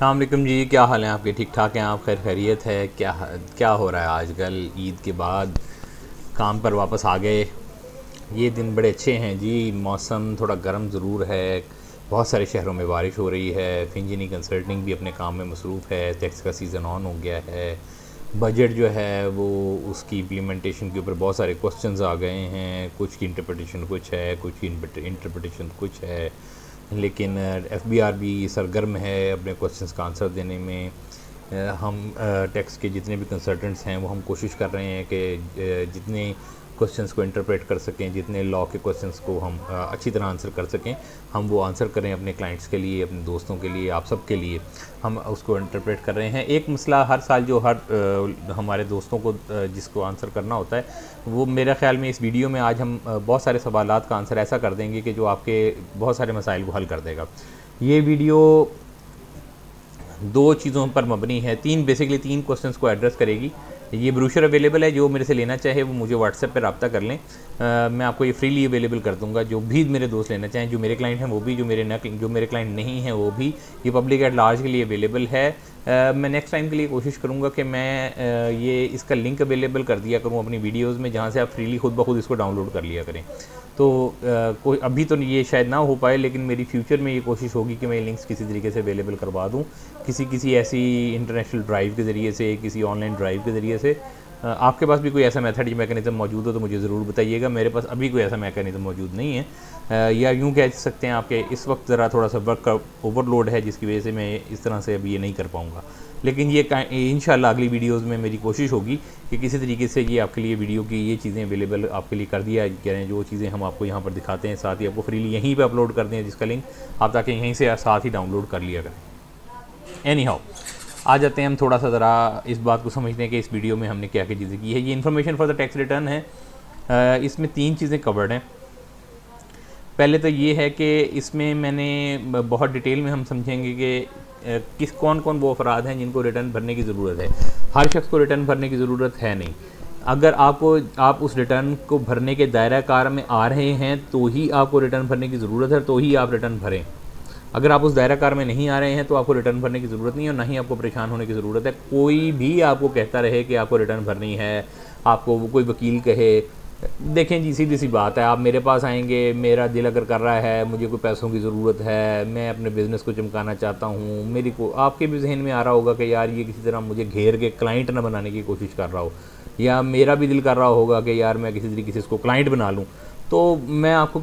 अस्सलामुअलैकुम जी, क्या हाल है आपके? ठीक ठाक हैं आप? खैरियत है? क्या हो रहा है आजकल? ईद के बाद काम पर वापस आ गए। ये दिन बड़े अच्छे हैं जी। मौसम थोड़ा गर्म ज़रूर है। बहुत सारे शहरों में बारिश हो रही है। फिंजिनी कंसल्टिंग भी अपने काम में मसरूफ़ है। टैक्स का सीज़न ऑन हो गया है। बजट जो है वो उसकी इम्प्लीमेंटेशन के ऊपर बहुत सारे क्वेश्चंस आ गए हैं। कुछ की इंटरप्रटेशन कुछ है, कुछ की इंटरप्रटेशन कुछ है, लेकिन एफबीआर भी सरगर्म है अपने क्वेश्चंस का आंसर देने में। हम टैक्स के जितने भी कंसल्टेंट्स हैं वो हम कोशिश कर रहे हैं कि जितने क्वेश्चंस को इंटरप्रेट कर सकें, जितने लॉ के क्वेश्चंस को हम अच्छी तरह आंसर कर सकें, हम वो आंसर करें अपने क्लाइंट्स के लिए, अपने दोस्तों के लिए, आप सब के लिए। हम उसको इंटरप्रेट कर रहे हैं। एक मसला हर साल जो हमारे दोस्तों को जिसको आंसर करना होता है, वो मेरे ख़्याल में इस वीडियो में आज हम बहुत सारे सवालात का आंसर ऐसा कर देंगे कि जो आपके बहुत सारे मसाइल को हल कर देगा। ये वीडियो दो चीज़ों पर मबनी है, बेसिकली तीन क्वेश्चंस को एड्रेस करेगी। ये ब्रोशर अवेलेबल है, जो मेरे से लेना चाहे वो मुझे व्हाट्सएप पे रब्ता कर लें। मैं आपको ये फ्रीली अवेलेबल कर दूंगा। जो भी मेरे दोस्त लेना चाहें, जो मेरे क्लाइंट हैं वो भी, जो मेरे क्लाइंट नहीं हैं वो भी, ये पब्लिक एट लार्ज के लिए अवेलेबल है। मैं नेक्स्ट टाइम के लिए कोशिश करूँगा कि मैं ये इसका लिंक अवेलेबल कर दिया करूँ अपनी वीडियोज़ में, जहाँ से आप फ्रीली खुद ब खुद इसको डाउनलोड कर लिया करें। तो कोई अभी तो ये शायद ना हो पाए, लेकिन मेरी फ्यूचर में ये कोशिश होगी कि मैं लिंक्स किसी तरीके से अवेलेबल करवा दूँ, किसी ऐसी इंटरनेशनल ड्राइव के ज़रिए से, किसी ऑनलाइन ड्राइव के ज़रिए से। आपके पास भी कोई ऐसा मेथड या मैकेनिज़्म मौजूद हो तो मुझे ज़रूर बताइएगा। मेरे पास अभी कोई ऐसा मैकेनिज़्म मौजूद नहीं है, या यूँ कह सकते हैं आपके इस वक्त ज़रा थोड़ा सा वर्क का ओवरलोड है, जिसकी वजह से मैं इस तरह से अभी ये नहीं कर पाऊँगा। लेकिन ये इंशाल्लाह अगली वीडियोज़ में मेरी कोशिश होगी कि किसी तरीके से ये आपके लिए वीडियो की ये चीज़ें अवेलेबल आपके लिए कर दिया करें। जो चीज़ें हम आपको यहाँ पर दिखाते हैं, साथ ही आपको फ्रीली यहीं पे अपलोड कर दें, जिसका लिंक आप ताकि यहीं से साथ ही डाउनलोड कर लिया करें। एनी हाउ, आ जाते हैं हम थोड़ा सा ज़रा इस बात को समझने के इस वीडियो में हमने क्या क्या चीज़ें की है। ये information for the tax return है। इसमें तीन चीज़ें कवर्ड हैं। पहले तो ये है कि इसमें मैंने बहुत डिटेल में हम समझेंगे कि कौन कौन वो अफराद हैं जिनको रिटर्न भरने की ज़रूरत है। हर शख्स को रिटर्न भरने की ज़रूरत है नहीं। अगर आप उस रिटर्न को भरने के दायरा कार में आ रहे हैं तो ही आपको रिटर्न भरने की ज़रूरत है, तो ही आप रिटर्न भरें। अगर आप उस दायरा कार में नहीं आ रहे हैं तो आपको रिटर्न भरने की ज़रूरत नहीं है, और ना ही आपको परेशान होने की ज़रूरत है। कोई भी आपको कहता रहे कि आपको रिटर्न भरनी है, आपको कोई वकील कहे, देखें जी, सीधी सी बात है, आप मेरे पास आएंगे, मेरा दिल अगर कर रहा है, मुझे कोई पैसों की ज़रूरत है, मैं अपने बिज़नेस को चमकाना चाहता हूँ, मेरी को आपके भी जहन में आ रहा होगा कि यार ये किसी तरह मुझे घेर के क्लाइंट ना बनाने की कोशिश कर रहा हो, या मेरा भी दिल कर रहा होगा कि यार मैं किसी तरीके से इसको क्लाइंट बना लूँ, तो मैं आपको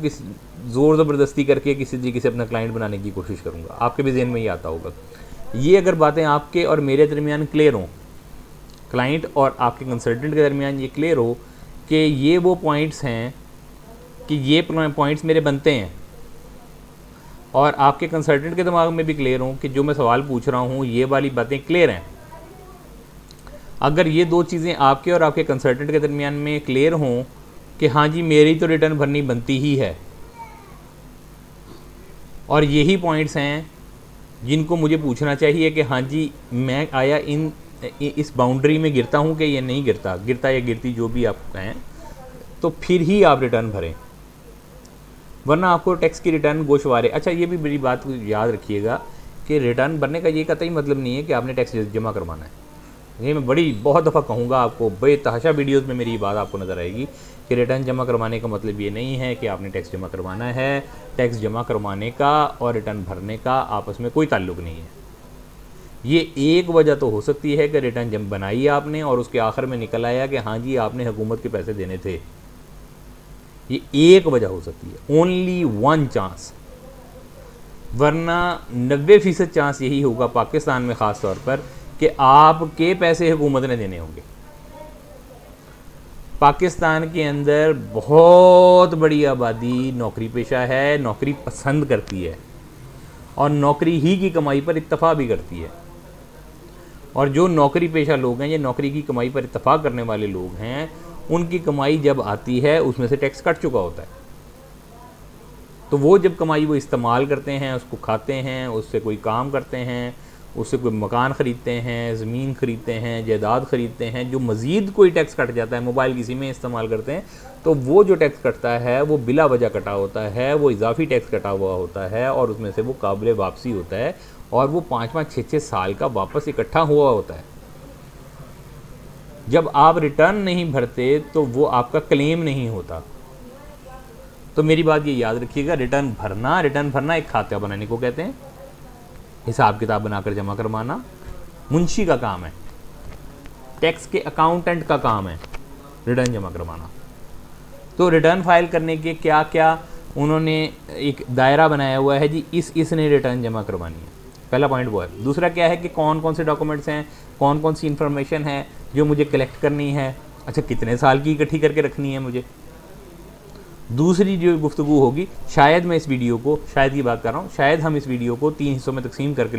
ज़ोर ज़बरदस्ती करके किसी तरीके से अपना क्लाइंट बनाने की कोशिश करूँगा। आपके भी जहन में ही आता होगा। ये अगर बातें आपके और मेरे दरमियान क्लियर हों, क्लाइंट और आपके कंसल्टेंट के दरमियान ये क्लियर हो कि ये वो पॉइंट्स हैं, कि ये पॉइंट्स मेरे बनते हैं, और आपके कंसल्टेंट के दिमाग में भी क्लियर हो कि जो मैं सवाल पूछ रहा हूँ ये वाली बातें क्लियर हैं। अगर ये दो चीज़ें आपके और आपके कंसल्टेंट के दरमियान में क्लियर हों कि हाँ जी मेरी तो रिटर्न भरनी बनती ही है, और यही पॉइंट्स हैं जिनको मुझे पूछना चाहिए कि हाँ जी मैं आया इस बाउंड्री में गिरता हूँ कि ये नहीं गिरता या गिरती, जो भी आप कहें, तो फिर ही आप रिटर्न भरें, वरना आपको टैक्स की रिटर्न गोशवारे। अच्छा, ये भी मेरी बात याद रखिएगा कि रिटर्न भरने का ये कतई मतलब नहीं है कि आपने टैक्स जमा करवाना है। ये मैं बहुत दफ़ा कहूँगा आपको, बेतहाशा वीडियोस में मेरी ये बात आपको नज़र आएगी कि रिटर्न जमा करवाने का मतलब ये नहीं है कि आपने टैक्स जमा करवाना है। टैक्स जमा करवाने का और रिटर्न भरने का आपस में कोई ताल्लुक़ नहीं है। ये एक वजह तो हो सकती है कि रिटर्न जब बनाई आपने और उसके आखिर में निकल आया कि हाँ जी आपने हुकूमत के पैसे देने थे, ये एक वजह हो सकती है, ओनली वन चांस। वरना 90% चांस यही होगा पाकिस्तान में ख़ास तौर पर कि आपके पैसे हुकूमत ने देने होंगे। पाकिस्तान के अंदर बहुत बड़ी आबादी नौकरी पेशा है, नौकरी पसंद करती है, और नौकरी ही की कमाई पर इत्तफाक भी करती है। और जो नौकरी पेशा लोग हैं, ये नौकरी की कमाई पर इत्तफाक करने वाले लोग हैं, उनकी कमाई जब आती है उसमें से टैक्स कट चुका होता है। तो वो जब कमाई वो इस्तेमाल करते हैं, उसको खाते हैं, उससे कोई काम करते हैं, उससे कोई मकान ख़रीदते हैं, ज़मीन ख़रीदते हैं, जायदाद ख़रीदते हैं, जो मज़ीद कोई टैक्स कट जाता है, मोबाइल किसी में इस्तेमाल करते हैं, तो वो जो टैक्स कटता है वो बिला वजह कटा होता है, वो इजाफी टैक्स कटा हुआ होता है, और उसमें से वो काबिल वापसी होता है, और वो 5-5, 6-6 साल का वापस इकट्ठा हुआ होता है। जब आप रिटर्न नहीं भरते तो वो आपका क्लेम नहीं होता। तो मेरी बात ये याद रखिएगा, रिटर्न भरना एक खाता बनाने को कहते हैं, हिसाब किताब बनाकर जमा करवाना मुंशी का काम है, टैक्स के अकाउंटेंट का काम है रिटर्न जमा करवाना। तो रिटर्न फाइल करने के क्या क्या उन्होंने एक दायरा बनाया हुआ है जी, इसने रिटर्न जमा करवानी है, पहला पॉइंट वो है। दूसरा क्या है कि कौन कौन से डॉक्यूमेंट्स हैं, कौन कौन सी इन्फॉर्मेशन है जो मुझे कलेक्ट करनी है, अच्छा कितने साल की इकट्ठी करके रखनी है मुझे। दूसरी जो गुफ्तगू होगी, शायद मैं इस वीडियो को, शायद की बात कर रहा हूँ, शायद हम इस वीडियो को 3 हिस्सों में तकसीम करके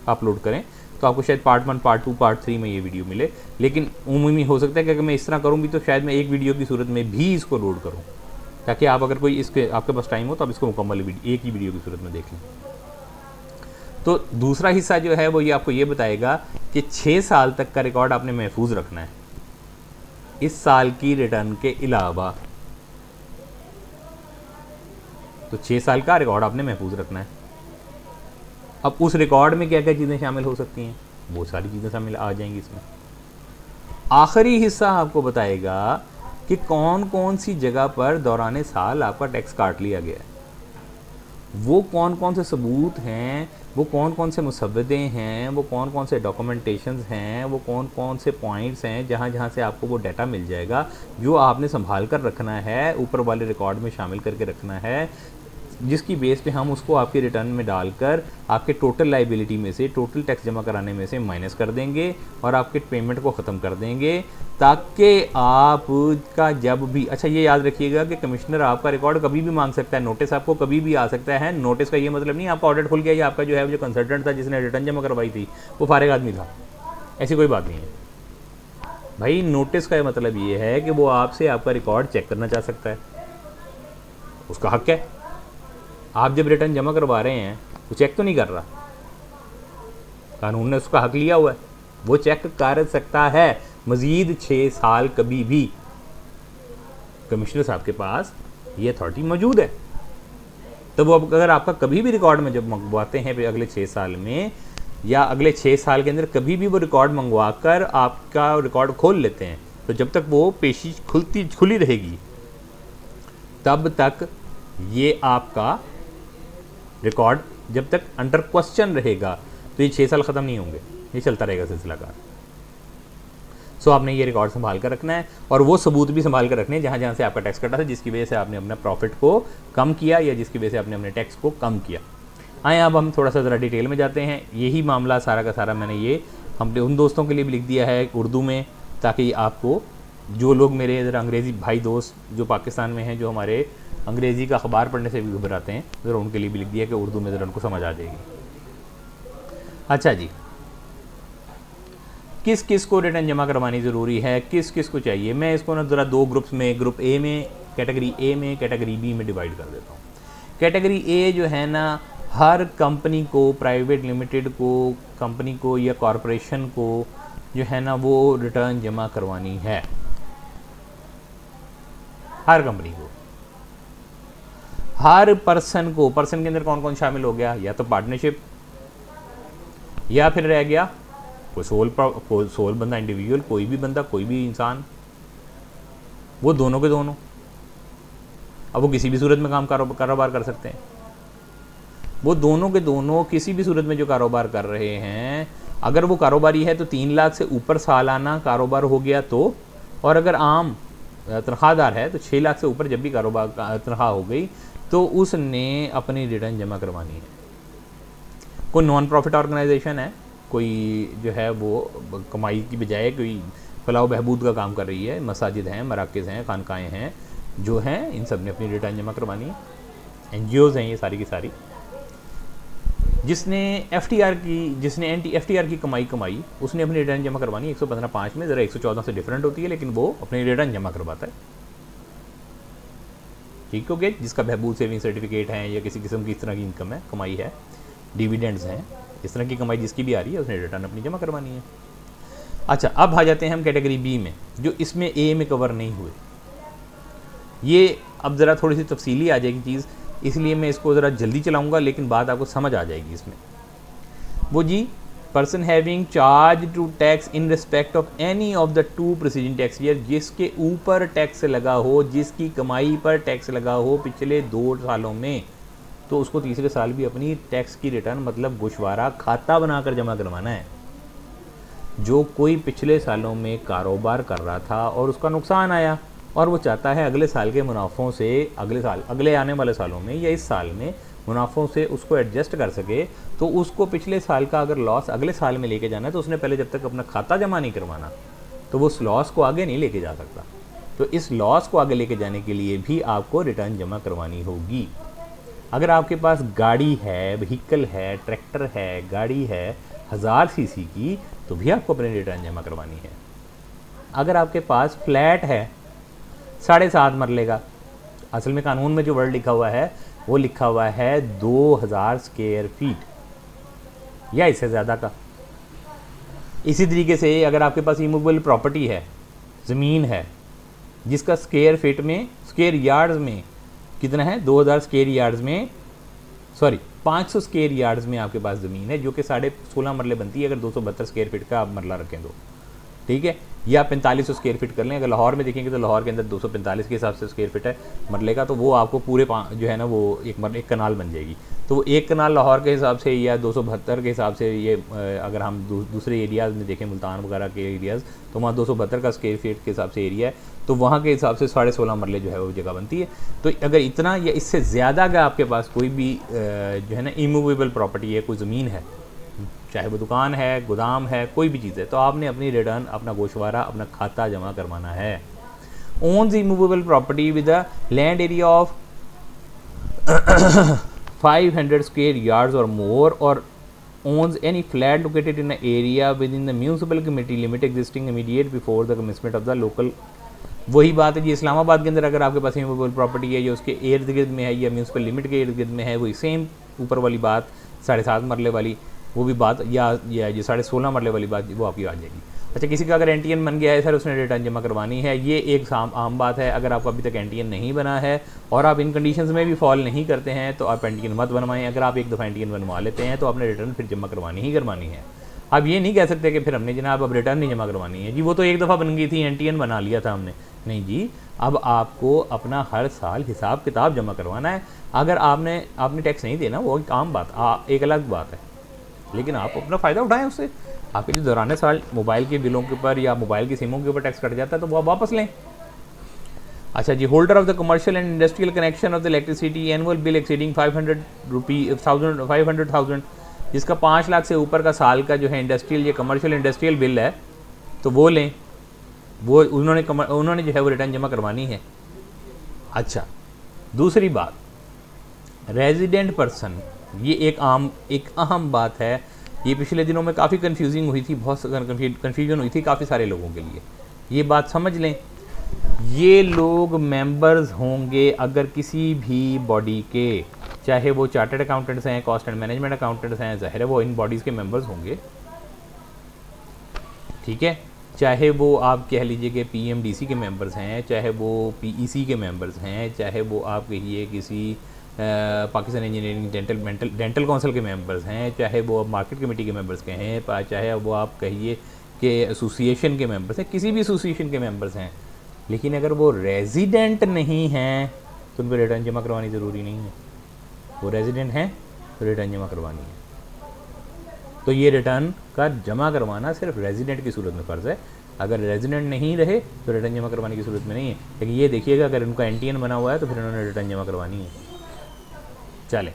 अपलोड करें, तो आपको शायद पार्ट 1, पार्ट 2, पार्ट 3 में ये वीडियो मिले। लेकिन उम्मीद हो सकता है कि अगर मैं इस तरह करूँ भी तो शायद मैं एक वीडियो की सूरत में भी इसको लोड करूँ, ताकि आप अगर कोई आपके पास टाइम हो तो आप इसको मुकम्मल एक ही वीडियो की सूरत में देख लें। तो दूसरा हिस्सा जो है वो ये आपको ये बताएगा कि 6 साल तक का रिकॉर्ड आपने महफूज रखना है, इस साल की रिटर्न के अलावा। तो 6 साल का रिकॉर्ड आपने महफूज रखना है। अब उस रिकॉर्ड में क्या क्या चीज़ें शामिल हो सकती हैं, वो सारी चीज़ें शामिल आ जाएंगी इसमें। आखिरी हिस्सा आपको बताएगा कि कौन कौन सी जगह पर दौरान साल आपका टैक्स काट लिया गया है, वो कौन कौन से सबूत हैं, वो कौन कौन से मुसव्वदे हैं, वो कौन कौन से डॉक्यूमेंटेशंस हैं, वो कौन कौन से पॉइंट्स हैं जहाँ जहाँ से आपको वो डाटा मिल जाएगा जो आपने संभाल कर रखना है, ऊपर वाले रिकॉर्ड में शामिल करके रखना है, जिसकी बेस पे हम उसको आपके रिटर्न में डालकर आपके टोटल लाइबिलिटी में से, टोटल टैक्स जमा कराने में से माइनस कर देंगे और आपके पेमेंट को ख़त्म कर देंगे, ताकि आपका जब भी, अच्छा ये याद रखिएगा कि कमिश्नर आपका रिकॉर्ड कभी भी मांग सकता है, नोटिस आपको कभी भी आ सकता है। नोटिस का ये मतलब नहीं आपका ऑडिट खुल गया या आपका जो है जो कंसल्टेंट था जिसने रिटर्न जमा करवाई थी वो फारिग आदमी था, ऐसी कोई बात नहीं है भाई। नोटिस का मतलब ये है कि वो आपसे आपका रिकॉर्ड चेक करना चाह सकता है, उसका हक है। आप जब रिटर्न जमा करवा रहे हैं वो चेक तो नहीं कर रहा, कानून ने उसका हक लिया हुआ है, वो चेक कर सकता है मज़ीद 6 साल कभी भी। कमिश्नर साहब के पास ये अथॉरिटी मौजूद है। तो वो अगर आपका कभी भी रिकॉर्ड में जब मंगवाते हैं अगले 6 साल में या अगले 6 साल के अंदर कभी भी वो रिकॉर्ड मंगवा कर आपका रिकॉर्ड खोल लेते हैं, तो जब तक वो पेशी खुली रहेगी तब तक ये आपका रिकॉर्ड जब तक अंडर क्वेश्चन रहेगा तो ये 6 साल ख़त्म नहीं होंगे, ये चलता रहेगा सिलसिलाकार। सो आपने ये रिकॉर्ड संभाल कर रखना है और वो सबूत भी संभाल कर रखने हैं जहाँ जहाँ से आपका टैक्स कटा था, जिसकी वजह से आपने अपना प्रॉफिट को कम किया या जिसकी वजह से आपने अपने टैक्स को कम किया। आए अब हम थोड़ा सा ज़रा डिटेल में जाते हैं। यही मामला सारा का सारा मैंने ये हमने उन दोस्तों के लिए भी लिख दिया है उर्दू में, ताकि आपको जो लोग मेरे ज़रा अंग्रेज़ी भाई दोस्त जो पाकिस्तान में हैं, जो हमारे अंग्रेज़ी का अखबार पढ़ने से भी घबराते हैं, ज़रा उनके लिए भी लिख दिया कि उर्दू में ज़रा उनको समझ आ जाएगी। अच्छा जी, किस किस को रिटर्न जमा करवानी ज़रूरी है, किस किस को चाहिए, मैं इसको ना ज़रा 2 ग्रुप्स में, ग्रुप ए में, कैटेगरी ए में, कैटेगरी बी में डिवाइड कर देता हूँ। कैटेगरी ए जो है ना, हर कंपनी को, प्राइवेट लिमिटेड को, कंपनी को या कॉरपोरेशन को जो है ना वो रिटर्न जमा करवानी है, हर कंपनी को। हर पर्सन को, पर्सन के अंदर कौन कौन शामिल हो गया, या तो पार्टनरशिप या फिर रह गया कोई सोल बंदा, इंडिविजुअल, कोई भी बंदा, कोई भी इंसान, वो दोनों के दोनों। अब वो किसी भी सूरत में कारोबार कर सकते हैं, वो दोनों के दोनों किसी भी सूरत में जो कारोबार कर रहे हैं, अगर वो कारोबारी है तो 3 लाख से ऊपर सालाना कारोबार हो गया तो, और अगर आम तनख्वाहदार है तो 6 लाख से ऊपर जब भी कारोबार तनख्वाह हो गई तो उसने अपनी रिटर्न जमा करवानी है। कोई नॉन प्रॉफिट ऑर्गेनाइजेशन है, कोई जो है वो कमाई की बजाय कोई फलाह बहबूद का काम कर रही है, मसाजिद हैं, मराकज़ हैं, खानकाएँ हैं जो हैं, इन सब ने अपनी रिटर्न जमा करवानी है। NGOs हैं ये सारी की सारी। जिसने FTR की, जिसने FTR की कमाई उसने अपनी रिटर्न जमा करवानी 115(5) में, ज़रा 114 से डिफरेंट होती है, लेकिन वो अपनी रिटर्न जमा करवाता है। ठीक हो गया। जिसका बहबूद सेविंग सर्टिफिकेट है या किसी किस्म की इस तरह की इनकम है, कमाई है, डिविडेंड्स हैं, इस तरह की कमाई जिसकी भी आ रही है उसने रिटर्न अपनी जमा करवानी है। अच्छा, अब आ जाते हैं हम कैटेगरी बी में, जो इसमें ए में कवर नहीं हुए। ये अब ज़रा थोड़ी सी तफसीली आ जाएगी चीज़, इसलिए मैं इसको ज़रा जल्दी चलाऊँगा, लेकिन बात आपको समझ आ जाएगी इसमें। वो जी person having charge to tax in respect of any of the two preceding tax year, जिसके ऊपर टैक्स लगा हो, जिसकी कमाई पर टैक्स लगा हो पिछले 2 सालों में, तो उसको तीसरे साल भी अपनी टैक्स की रिटर्न मतलब गोशवारा खाता बनाकर जमा करवाना है। जो कोई पिछले सालों में कारोबार कर रहा था और उसका नुकसान आया और वो चाहता है अगले साल के मुनाफों से अगले आने वाले सालों में या इस साल में मुनाफों से उसको एडजस्ट कर सके, तो उसको पिछले साल का अगर लॉस अगले साल में लेके जाना है तो उसने पहले जब तक अपना खाता जमा नहीं करवाना तो वो उस लॉस को आगे नहीं लेके जा सकता। तो इस लॉस को आगे लेके जाने के लिए भी आपको रिटर्न जमा करवानी होगी। अगर आपके पास गाड़ी है, व्हीकल है, ट्रैक्टर है, गाड़ी है 1000 सीसी की, तो भी आपको अपनी रिटर्न जमा करवानी है। अगर आपके पास फ्लैट है 7.5 मरले का, असल में कानून में जो वर्ड लिखा हुआ है वो लिखा हुआ है 2000 स्क्वायर फीट या इससे ज़्यादा का। इसी तरीके से अगर आपके पास इमूवेबल प्रॉपर्टी है, ज़मीन है, जिसका स्क्वायर यार्ड्स में कितना है, 2000 स्क्वायर यार्ड्स में 500 स्क्वायर यार्ड्स में आपके पास ज़मीन है जो कि 16.5 मरले बनती है अगर 272 स्क्वायर फीट का आप मरला रखें तो, ठीक है, या 4500 स्क्वायर फीट कर लें। अगर लाहौर में देखेंगे तो लाहौर के अंदर 245 के हिसाब से स्क्वायर फीट है मरले का, तो वो आपको पूरे जो है ना वो एक कनाल बन जाएगी। तो वो 1 कनाल लाहौर के हिसाब से या 272 के हिसाब से, ये अगर हम दूसरे एरियाज़ में देखें मुल्तान वगैरह के एरियाज़, तो वहाँ 272 का स्क्वायर फीट के हिसाब से एरिया है, तो वहाँ के हिसाब से 16.5 मरले जो है वो जगह बनती है। तो अगर इतना या इससे ज़्यादा का आपके पास कोई भी जो है ना इमूवेबल प्रॉपर्टी है, कोई ज़मीन है, चाहे वो दुकान है, गोदाम है, कोई भी चीज़ है, तो आपने अपनी रिटर्न, अपना गोशवारा, अपना खाता जमा करवाना है। Owns immovable property with a land area of 500 square yards और मोर, और owns any flat located in an area within the municipal community limit existing immediate before the commencement of the local। वही बात है जी, इस्लामाबाद के अंदर अगर आपके पास immovable property है जो उसके इर्द गिर्द में है या म्यूनसिपल लिमिट के इर्द गिर्द में है, वही सेम ऊपर वाली बात 7.5 मरले वाली वो भी बात, या जो 16.5 मरले वाली बात वो आपकी आ जाएगी। अच्छा, किसी का अगर एनटीएन बन गया है सर, उसने रिटर्न जमा करवानी है, ये एक आम बात है। अगर आपका अभी तक एनटीएन नहीं बना है और आप इन कंडीशंस में भी फॉल नहीं करते हैं तो आप एनटीएन मत बनवाएं। अगर आप एक दफ़ा एनटीएन बनवा लेते हैं तो आपने रिटर्न फिर जमा करवानी ही करवानी है। आप ये नहीं कह सकते कि फिर हमने जनाब अब रिटर्न नहीं जमा करवानी है जी, वो तो एक दफ़ा बन गई थी, एनटीएन बना लिया था हमने। नहीं जी, अब आपको अपना हर साल हिसाब किताब जमा करवाना है। अगर आपने टैक्स नहीं देना वो एक आम बात, एक अलग बात है, लेकिन आप अपना फ़ायदा उठाएं उससे। आपके जो दौरान साल मोबाइल के बिलों के ऊपर या मोबाइल की सिमों के ऊपर टैक्स कट जाता है तो वो आप वापस लें। अच्छा जी, holder of the commercial and industrial connection of the electricity annual bill exceeding 500,000, जिसका 5 लाख से ऊपर का साल का जो है इंडस्ट्रियल या कमर्शियल इंडस्ट्रियल बिल है तो वो लें, वो उन्होंने जो है वो रिटर्न जमा करवानी है। अच्छा, दूसरी बात, रेजिडेंट पर्सन, ये एक अहम बात है। ये पिछले दिनों में काफ़ी कन्फ्यूजिंग हुई थी, बहुत कन्फ्यूजन हुई थी काफ़ी सारे लोगों के लिए। ये बात समझ लें, ये लोग मेंबर्स होंगे अगर किसी भी बॉडी के, चाहे वो चार्टर्ड अकाउंटेंट्स हैं, कॉस्ट एंड मैनेजमेंट अकाउंटेंट्स हैं, ज़ाहिर है वो इन बॉडीज़ के मेंबर्स होंगे, ठीक है, चाहे वो आप कह लीजिए कि पीएमडीसी के मेंबर्स हैं, चाहे वो पीईसी के मेंबर्स हैं, चाहे वो आप कहिए किसी पाकिस्तान इंजीनियरिंग डेंटल काउंसिल के मेंबर्स हैं, चाहे वो मार्केट कमेटी के मेंबर्स के हैं, चाहे वो आप कहिए कि एसोसिएशन के मेंबर्स हैं, किसी भी एसोसिएशन के मेंबर्स हैं, लेकिन अगर वो रेजिडेंट नहीं हैं तो उन पर रिटर्न जमा करवानी ज़रूरी नहीं है। वो रेजिडेंट हैं तो रिटर्न जमा करवानी है। तो ये रिटर्न का जमा करवाना सिर्फ रेजिडेंट की सूरत में फ़र्ज़ है। अगर रेजिडेंट नहीं रहे तो रिटर्न जमा करवाने की सूरत में नहीं है। लेकिन ये देखिएगा अगर उनका एनटीएन बना हुआ है तो फिर उन्होंने रिटर्न जमा करवानी है। चले।